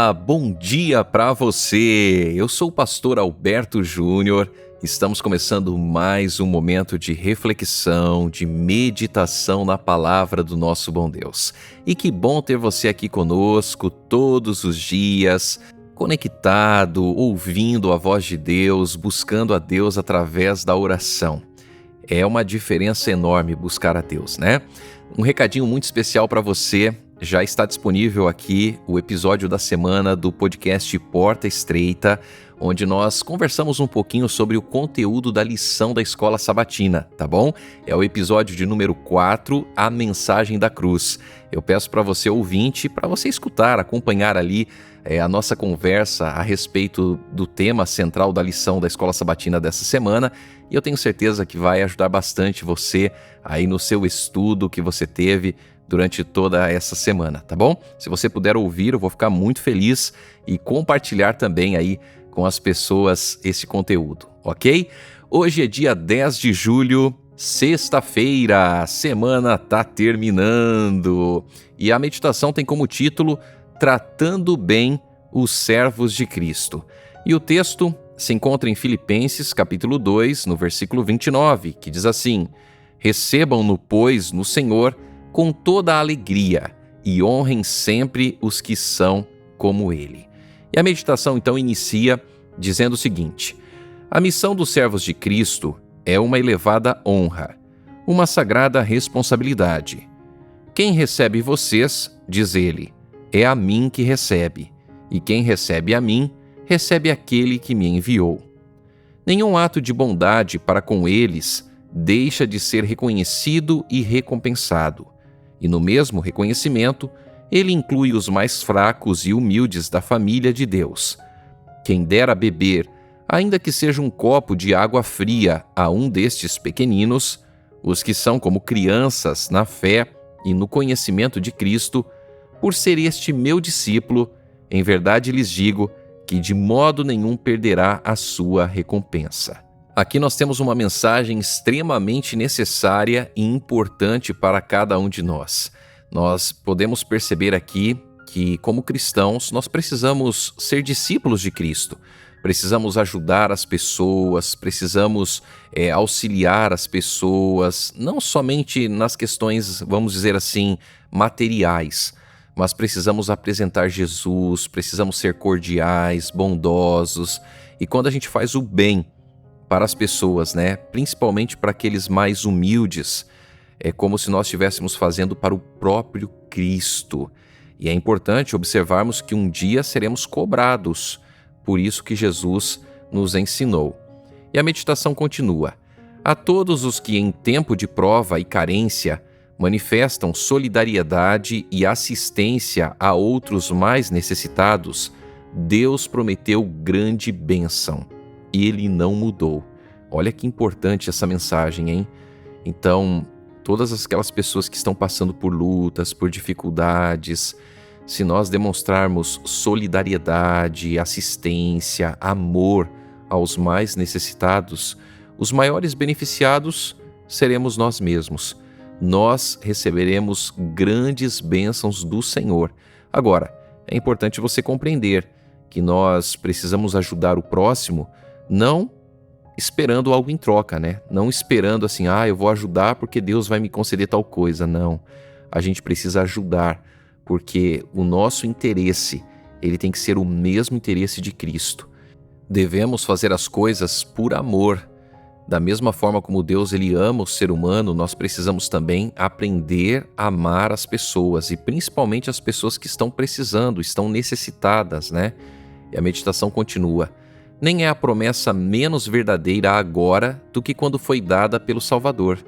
Olá, bom dia para você! Eu sou o pastor Alberto Júnior. Estamos começando mais um momento de reflexão, de meditação na palavra do nosso bom Deus. E que bom ter você aqui conosco todos os dias, conectado, ouvindo a voz de Deus, buscando a Deus através da oração. É uma diferença enorme buscar a Deus, né? Um recadinho muito especial para você. Já está disponível aqui o episódio da semana do podcast Porta Estreita, onde nós conversamos um pouquinho sobre o conteúdo da lição da Escola Sabatina, tá bom? É o episódio de número 4, A Mensagem da Cruz. Eu peço para você, ouvinte, para você escutar, acompanhar ali a nossa conversa a respeito do tema central da lição da Escola Sabatina dessa semana, e eu tenho certeza que vai ajudar bastante você aí no seu estudo que você teve durante toda essa semana, tá bom? Se você puder ouvir, eu vou ficar muito feliz e compartilhar também aí com as pessoas esse conteúdo, ok? Hoje é dia 10 de julho, sexta-feira, a semana tá terminando e a meditação tem como título Tratando Bem os Servos de Cristo. E o texto se encontra em Filipenses, capítulo 2, no versículo 29, que diz assim: Recebam-no, pois, no Senhor com toda a alegria e honrem sempre os que são como Ele. E a meditação então inicia dizendo o seguinte: a missão dos servos de Cristo é uma elevada honra, uma sagrada responsabilidade. Quem recebe vocês, diz ele, é a mim que recebe, e quem recebe a mim, recebe aquele que me enviou. Nenhum ato de bondade para com eles deixa de ser reconhecido e recompensado. E no mesmo reconhecimento, ele inclui os mais fracos e humildes da família de Deus. Quem dera beber, ainda que seja um copo de água fria, a um destes pequeninos, os que são como crianças na fé e no conhecimento de Cristo, por ser este meu discípulo, em verdade lhes digo que de modo nenhum perderá a sua recompensa. Aqui nós temos uma mensagem extremamente necessária e importante para cada um de nós. Nós podemos perceber aqui que, como cristãos, nós precisamos ser discípulos de Cristo. Precisamos ajudar as pessoas, precisamos auxiliar as pessoas, não somente nas questões, vamos dizer assim, materiais, mas precisamos apresentar Jesus, precisamos ser cordiais, bondosos. E quando a gente faz o bem para as pessoas, né? Principalmente para aqueles mais humildes, é como se nós estivéssemos fazendo para o próprio Cristo. E é importante observarmos que um dia seremos cobrados, por isso que Jesus nos ensinou. E a meditação continua. A todos os que em tempo de prova e carência manifestam solidariedade e assistência a outros mais necessitados, Deus prometeu grande bênção. Ele não mudou. Olha que importante essa mensagem, hein? Então, todas aquelas pessoas que estão passando por lutas, por dificuldades, se nós demonstrarmos solidariedade, assistência, amor aos mais necessitados, os maiores beneficiados seremos nós mesmos. Nós receberemos grandes bênçãos do Senhor. Agora, é importante você compreender que nós precisamos ajudar o próximo, não esperando algo em troca, né? Não esperando assim, eu vou ajudar porque Deus vai me conceder tal coisa. Não, a gente precisa ajudar porque o nosso interesse, ele tem que ser o mesmo interesse de Cristo. Devemos fazer as coisas por amor. Da mesma forma como Deus ele ama o ser humano, nós precisamos também aprender a amar as pessoas e principalmente as pessoas que estão precisando, estão necessitadas, né? E a meditação continua. Nem é a promessa menos verdadeira agora do que quando foi dada pelo Salvador.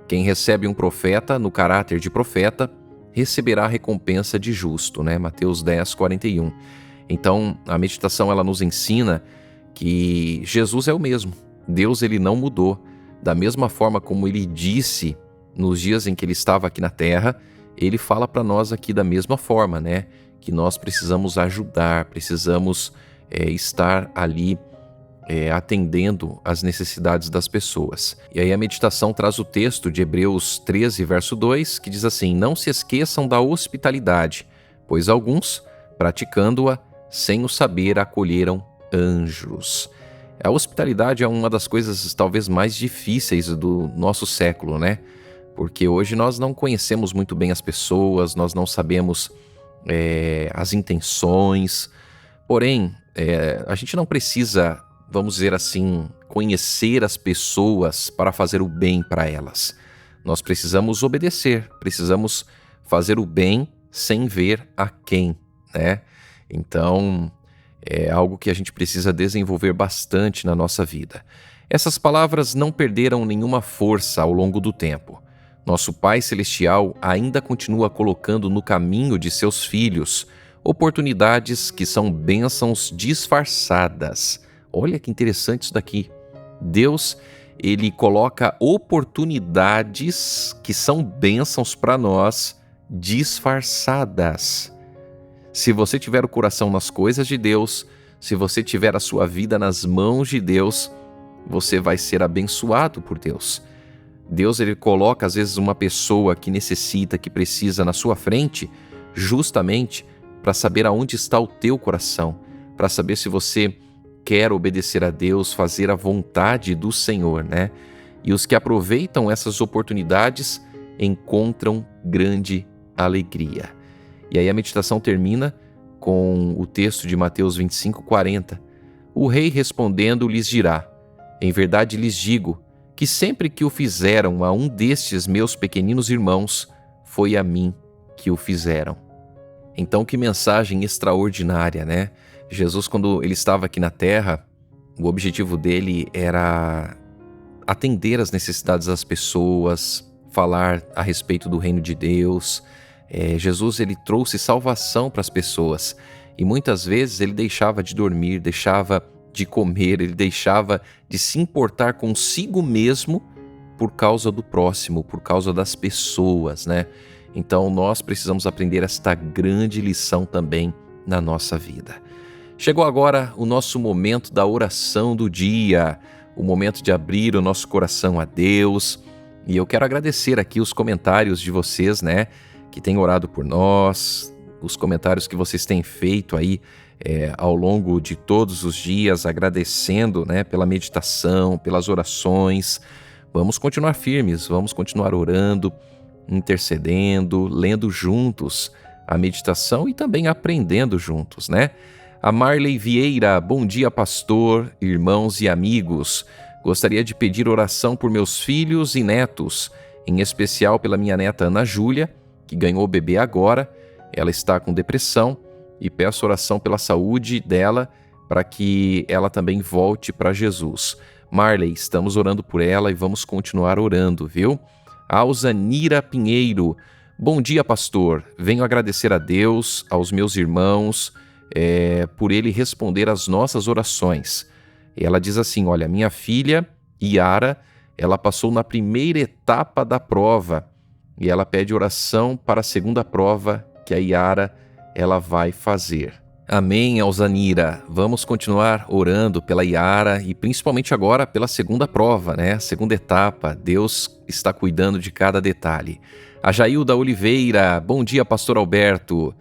Quem recebe um profeta no caráter de profeta, receberá a recompensa de justo, né? Mateus 10, 41. Então, a meditação ela nos ensina que Jesus é o mesmo. Deus ele não mudou. Da mesma forma como ele disse nos dias em que ele estava aqui na terra, ele fala para nós aqui da mesma forma, né? Que nós precisamos ajudar, precisamos estar ali atendendo às necessidades das pessoas. E aí a meditação traz o texto de Hebreus 13, verso 2, que diz assim: Não se esqueçam da hospitalidade, pois alguns, praticando-a, sem o saber, acolheram anjos. A hospitalidade é uma das coisas talvez mais difíceis do nosso século, né? Porque hoje nós não conhecemos muito bem as pessoas, nós não sabemos as intenções. Porém, a gente não precisa, vamos dizer assim, conhecer as pessoas para fazer o bem para elas. Nós precisamos obedecer, precisamos fazer o bem sem ver a quem, né? Então, é algo que a gente precisa desenvolver bastante na nossa vida. Essas palavras não perderam nenhuma força ao longo do tempo. Nosso Pai Celestial ainda continua colocando no caminho de seus filhos oportunidades que são bênçãos disfarçadas. Olha que interessante isso daqui. Deus, ele coloca oportunidades que são bênçãos para nós disfarçadas. Se você tiver o coração nas coisas de Deus, se você tiver a sua vida nas mãos de Deus, você vai ser abençoado por Deus. Deus, ele coloca às vezes uma pessoa que necessita, que precisa na sua frente, justamente para saber aonde está o teu coração, para saber se você quer obedecer a Deus, fazer a vontade do Senhor, né? E os que aproveitam essas oportunidades encontram grande alegria. E aí a meditação termina com o texto de Mateus 25:40. O rei respondendo lhes dirá: em verdade lhes digo, que sempre que o fizeram a um destes meus pequeninos irmãos, foi a mim que o fizeram. Então, que mensagem extraordinária, né? Jesus, quando ele estava aqui na Terra, o objetivo dele era atender às necessidades das pessoas, falar a respeito do reino de Deus. Jesus, ele trouxe salvação para as pessoas. E muitas vezes ele deixava de dormir, deixava de comer, ele deixava de se importar consigo mesmo por causa do próximo, por causa das pessoas, né? Então nós precisamos aprender esta grande lição também na nossa vida. Chegou agora o nosso momento da oração do dia, o momento de abrir o nosso coração a Deus. E eu quero agradecer aqui os comentários de vocês, né, que têm orado por nós, os comentários que vocês têm feito aí ao longo de todos os dias, agradecendo, né, pela meditação, pelas orações. Vamos continuar firmes, vamos continuar orando, intercedendo, lendo juntos a meditação e também aprendendo juntos, né? A Marley Vieira: bom dia, pastor, irmãos e amigos. Gostaria de pedir oração por meus filhos e netos, em especial pela minha neta Ana Júlia, que ganhou o bebê agora. Ela está com depressão e peço oração pela saúde dela para que ela também volte para Jesus. Marley, estamos orando por ela e vamos continuar orando, viu? Alzanira Pinheiro: bom dia, pastor. Venho agradecer a Deus, aos meus irmãos, por ele responder às nossas orações. Ela diz assim: olha, minha filha, Yara, ela passou na primeira etapa da prova e ela pede oração para a segunda prova que a Yara ela vai fazer. Amém, Alzanira. Vamos continuar orando pela Yara e principalmente agora pela segunda prova, né? Segunda etapa. Deus está cuidando de cada detalhe. A Jailda Oliveira: bom dia, pastor Alberto.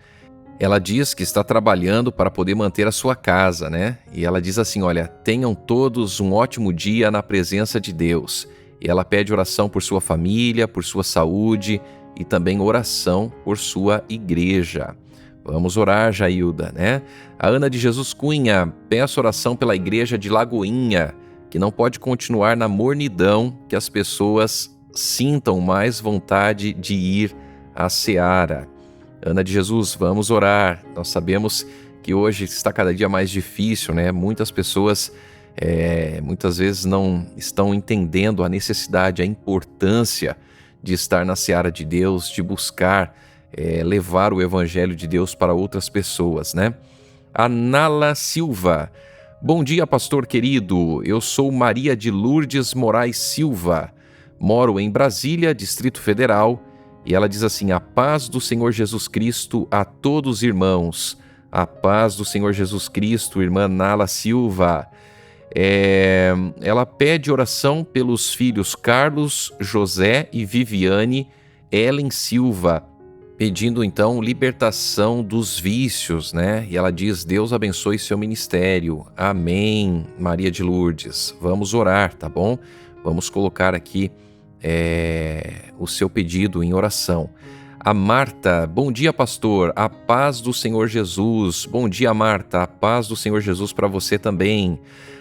Ela diz que está trabalhando para poder manter a sua casa, né? E ela diz assim: olha, tenham todos um ótimo dia na presença de Deus. E ela pede oração por sua família, por sua saúde e também oração por sua igreja. Vamos orar, Jailda, né? A Ana de Jesus Cunha: peço oração pela igreja de Lagoinha, que não pode continuar na mornidão, que as pessoas sintam mais vontade de ir à seara. Ana de Jesus, vamos orar. Nós sabemos que hoje está cada dia mais difícil, né? Muitas pessoas muitas vezes não estão entendendo a necessidade, a importância de estar na seara de Deus, de buscar levar o evangelho de Deus para outras pessoas, né? A Nala Silva: bom dia, pastor querido. Eu sou Maria de Lourdes Moraes Silva. Moro em Brasília, Distrito Federal. E ela diz assim: a paz do Senhor Jesus Cristo a todos os irmãos. A paz do Senhor Jesus Cristo, irmã Nala Silva. Ela pede oração pelos filhos Carlos, José e Viviane Ellen Silva, pedindo então libertação dos vícios, né? E ela diz: Deus abençoe seu ministério. Amém, Maria de Lourdes. Vamos orar, tá bom? Vamos colocar aqui o seu pedido em oração. A Marta: bom dia, pastor, a paz do Senhor Jesus. Bom dia, Marta, a paz do Senhor Jesus para você também.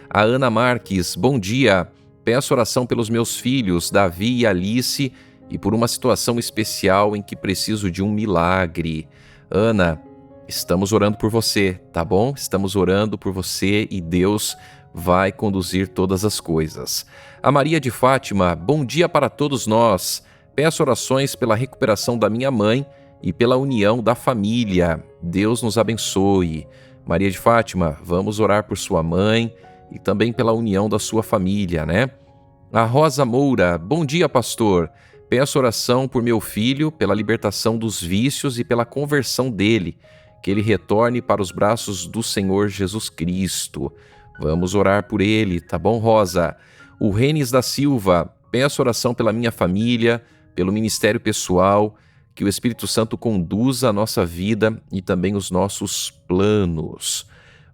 A Ana Marques: bom dia, peço oração pelos meus filhos, Davi e Alice, e por uma situação especial em que preciso de um milagre. Ana, estamos orando por você, tá bom? Estamos orando por você e Deus vai conduzir todas as coisas. A Maria de Fátima: bom dia para todos nós. Peço orações pela recuperação da minha mãe e pela união da família. Deus nos abençoe. Maria de Fátima, vamos orar por sua mãe e também pela união da sua família, né? A Rosa Moura: bom dia, pastor. Peço oração por meu filho, pela libertação dos vícios e pela conversão dele, que ele retorne para os braços do Senhor Jesus Cristo. Vamos orar por ele, tá bom, Rosa? O Renes da Silva: peço oração pela minha família, pelo ministério pessoal, que o Espírito Santo conduza a nossa vida e também os nossos planos.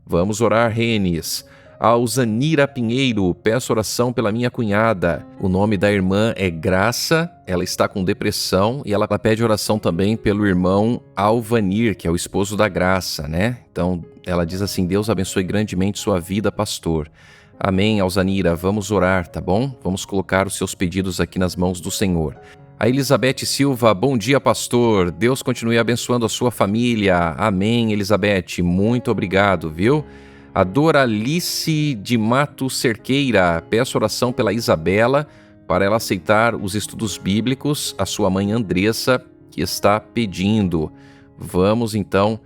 Vamos orar, Renes. A Alzanira Pinheiro: peço oração pela minha cunhada. O nome da irmã é Graça, ela está com depressão e ela pede oração também pelo irmão Alvanir, que é o esposo da Graça, né? Então, ela diz assim: Deus abençoe grandemente sua vida, pastor. Amém, Alzanira, vamos orar, tá bom? Vamos colocar os seus pedidos aqui nas mãos do Senhor. A Elizabeth Silva: bom dia, pastor. Deus continue abençoando a sua família. Amém, Elizabeth, muito obrigado, viu? A Doralice de Mato Cerqueira: peço oração pela Isabela, para ela aceitar os estudos bíblicos, a sua mãe Andressa, que está pedindo. Vamos então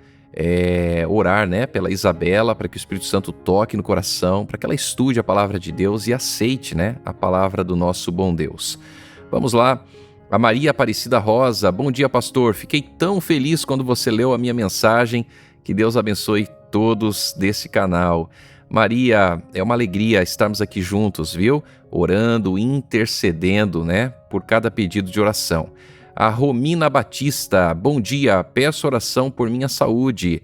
orar, né, pela Isabela, para que o Espírito Santo toque no coração, para que ela estude a palavra de Deus e aceite, né, a palavra do nosso bom Deus. Vamos lá. A Maria Aparecida Rosa: bom dia, pastor. Fiquei tão feliz quando você leu a minha mensagem. Que Deus abençoe todos desse canal. Maria, é uma alegria estarmos aqui juntos, viu? Orando, intercedendo, né, por cada pedido de oração. A Romina Batista: bom dia, peço oração por minha saúde.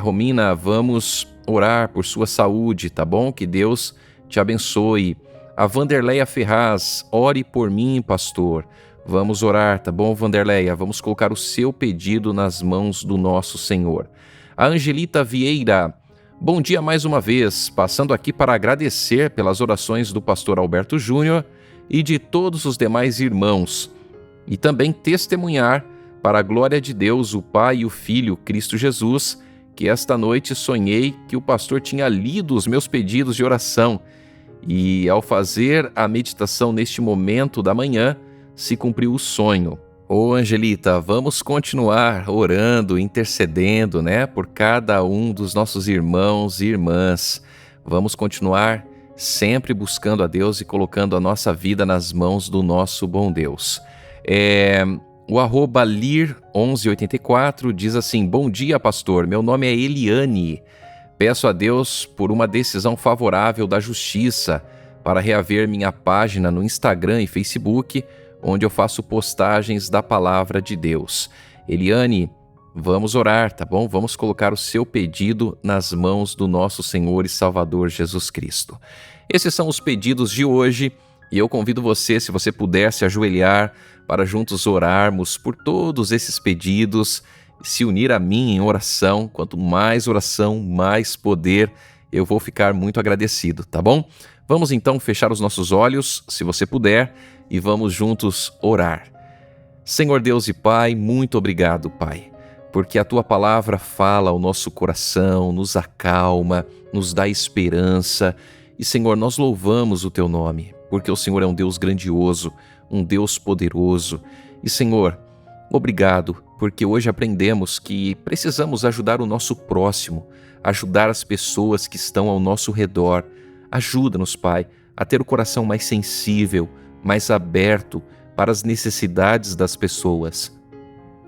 Romina, vamos orar por sua saúde, tá bom? Que Deus te abençoe. A Vanderleia Ferraz: ore por mim, pastor. Vamos orar, tá bom, Vanderleia? Vamos colocar o seu pedido nas mãos do nosso Senhor. A Angelita Vieira: bom dia mais uma vez, passando aqui para agradecer pelas orações do pastor Alberto Júnior e de todos os demais irmãos, e também testemunhar para a glória de Deus, o Pai e o Filho, Cristo Jesus, que esta noite sonhei que o pastor tinha lido os meus pedidos de oração, e ao fazer a meditação neste momento da manhã, se cumpriu o sonho. Ô Angelita, vamos continuar orando, intercedendo, né, por cada um dos nossos irmãos e irmãs. Vamos continuar sempre buscando a Deus e colocando a nossa vida nas mãos do nosso bom Deus. O @lir1184 diz assim: bom dia, pastor, meu nome é Eliane. Peço a Deus por uma decisão favorável da justiça para reaver minha página no Instagram e Facebook, onde eu faço postagens da palavra de Deus. Eliane, vamos orar, tá bom? Vamos colocar o seu pedido nas mãos do nosso Senhor e Salvador Jesus Cristo. Esses são os pedidos de hoje e eu convido você, se você puder, se ajoelhar para juntos orarmos por todos esses pedidos, se unir a mim em oração. Quanto mais oração, mais poder, eu vou ficar muito agradecido, tá bom? Vamos então fechar os nossos olhos, se você puder, e vamos juntos orar. Senhor Deus e Pai, muito obrigado, Pai, porque a Tua palavra fala ao nosso coração, nos acalma, nos dá esperança. E, Senhor, nós louvamos o Teu nome, porque o Senhor é um Deus grandioso, um Deus poderoso. E, Senhor, obrigado, porque hoje aprendemos que precisamos ajudar o nosso próximo, ajudar as pessoas que estão ao nosso redor. Ajuda-nos, Pai, a ter o coração mais sensível, mais aberto para as necessidades das pessoas.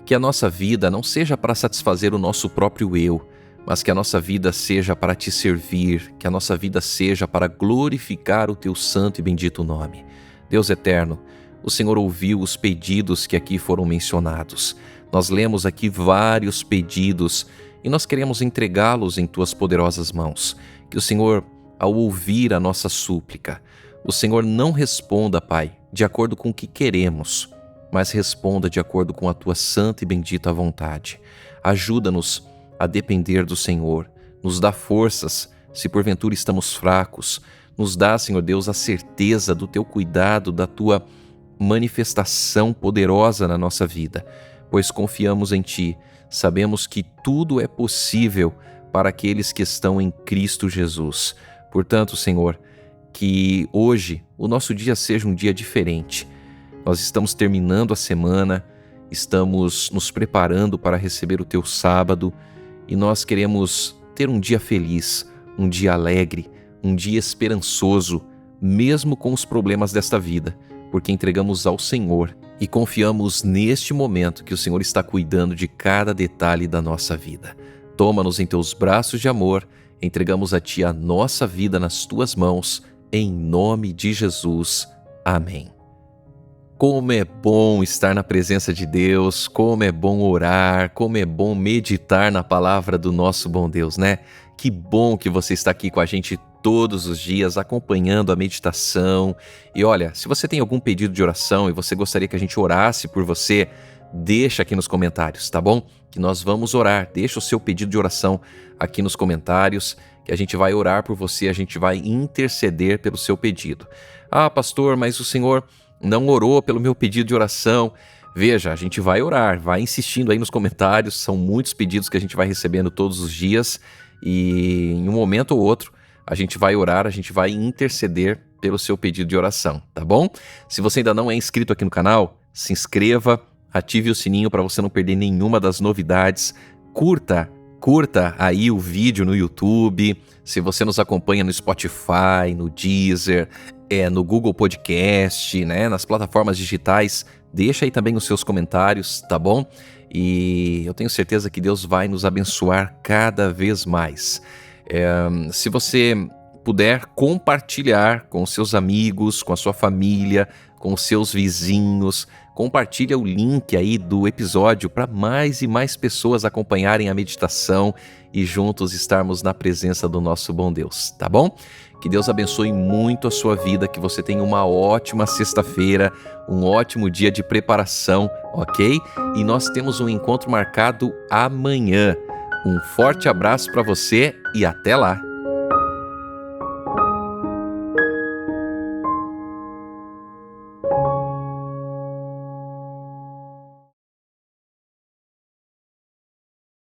Que a nossa vida não seja para satisfazer o nosso próprio eu, mas que a nossa vida seja para Te servir, que a nossa vida seja para glorificar o Teu santo e bendito nome. Deus eterno, O Senhor ouviu os pedidos que aqui foram mencionados. Nós lemos aqui vários pedidos e nós queremos entregá-los em Tuas poderosas mãos. Que o Senhor, ao ouvir a nossa súplica, o Senhor não responda, Pai, de acordo com o que queremos, mas responda de acordo com a Tua santa e bendita vontade. Ajuda-nos a depender do Senhor, nos dá forças se porventura estamos fracos, nos dá, Senhor Deus, a certeza do Teu cuidado, da Tua manifestação poderosa na nossa vida, pois confiamos em Ti, sabemos que tudo é possível para aqueles que estão em Cristo Jesus. Portanto, Senhor, que hoje o nosso dia seja um dia diferente. Nós estamos terminando a semana, estamos nos preparando para receber o Teu sábado e nós queremos ter um dia feliz, um dia alegre, um dia esperançoso, mesmo com os problemas desta vida, porque entregamos ao Senhor e confiamos neste momento que o Senhor está cuidando de cada detalhe da nossa vida. Toma-nos em Teus braços de amor, entregamos a Ti a nossa vida nas Tuas mãos, em nome de Jesus. Amém. Como é bom estar na presença de Deus, como é bom orar, como é bom meditar na palavra do nosso bom Deus, né? Que bom que você está aqui com a gente todos os dias, acompanhando a meditação. E olha, se você tem algum pedido de oração e você gostaria que a gente orasse por você, deixa aqui nos comentários, tá bom? Que nós vamos orar. Deixa o seu pedido de oração aqui nos comentários, que a gente vai orar por você, a gente vai interceder pelo seu pedido. Ah, pastor, mas o senhor não orou pelo meu pedido de oração. Veja, a gente vai orar, vai insistindo aí nos comentários, são muitos pedidos que a gente vai recebendo todos os dias e em um momento ou outro a gente vai orar, a gente vai interceder pelo seu pedido de oração, tá bom? Se você ainda não é inscrito aqui no canal, se inscreva, ative o sininho para você não perder nenhuma das novidades, curta aí o vídeo no YouTube, se você nos acompanha no Spotify, no Deezer, no Google Podcast, né, nas plataformas digitais, deixa aí também os seus comentários, tá bom? E eu tenho certeza que Deus vai nos abençoar cada vez mais. Se você puder compartilhar com seus amigos, com a sua família, com os seus vizinhos, compartilha o link aí do episódio para mais e mais pessoas acompanharem a meditação e juntos estarmos na presença do nosso bom Deus, tá bom? Que Deus abençoe muito a sua vida, que você tenha uma ótima sexta-feira, um ótimo dia de preparação, ok? E nós temos um encontro marcado amanhã. Um forte abraço para você e até lá!